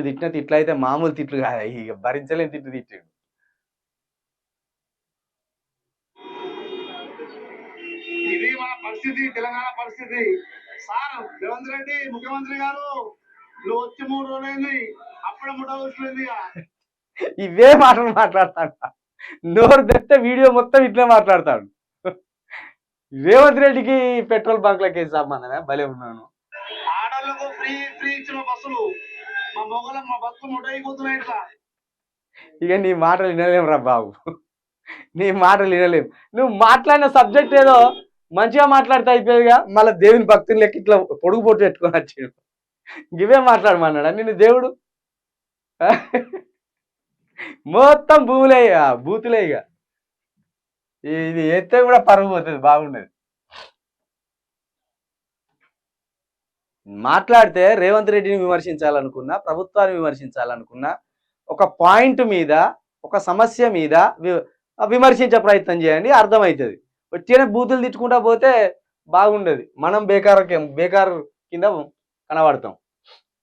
తిట్టిన తిట్లు అయితే మామూలు తిట్లు కాదు, ఇక భరించలేని తిట్లు తిట్టాడు. ఇది మన పరిస్థితి, తెలంగాణ పరిస్థితి. సార్ రేవంత్ రెడ్డి ముఖ్యమంత్రి గారు నువ్వు వచ్చి 3 రోజులైంది, అప్పుడే ముఠ వచ్చింది. ఇవే మాటలు మాట్లాడతాడు, నోరు తెస్తే వీడియో మొత్తం ఇట్లా మాట్లాడతాడు. రేవంత్ రెడ్డికి పెట్రోల్ బంక్లకి సంబంధమే, భలే ఉన్నాను. ఆడోళ్ళకు ఫ్రీ ఫ్రీ ఇచ్చిన బస్సులు మా మొగలకు మా బస్సు ముఠ అయిపోతున్నాయి. ఇక నీ మాటలు వినలేము రా బాబు, నీ మాటలు వినలేము. నువ్వు మాట్లాడిన సబ్జెక్ట్ ఏదో మంచిగా మాట్లాడితే అయిపోయేదిగా, మళ్ళీ దేవుని భక్తులు లెక్క ఇట్లా పొడుగు పొట్టు పెట్టుకొని వచ్చాడు. ఇవే మాట్లాడమన్నాడా నిన్ను దేవుడు? మొత్తం భూములే ఇక, బూతులే ఇక. ఇది ఎత్తే కూడా పరుగు పోతుంది, బాగుండదు. మాట్లాడితే రేవంత్ రెడ్డిని విమర్శించాలనుకున్నా, ప్రభుత్వాన్ని విమర్శించాలనుకున్నా, ఒక పాయింట్ మీద, ఒక సమస్య మీద విమర్శించే ప్రయత్నం చేయండి, అర్థమవుతుంది. వచ్చిన బూతులు తిట్టుకుంటా పోతే బాగుండదు, మనం బేకార్ కింద కనబడతాం.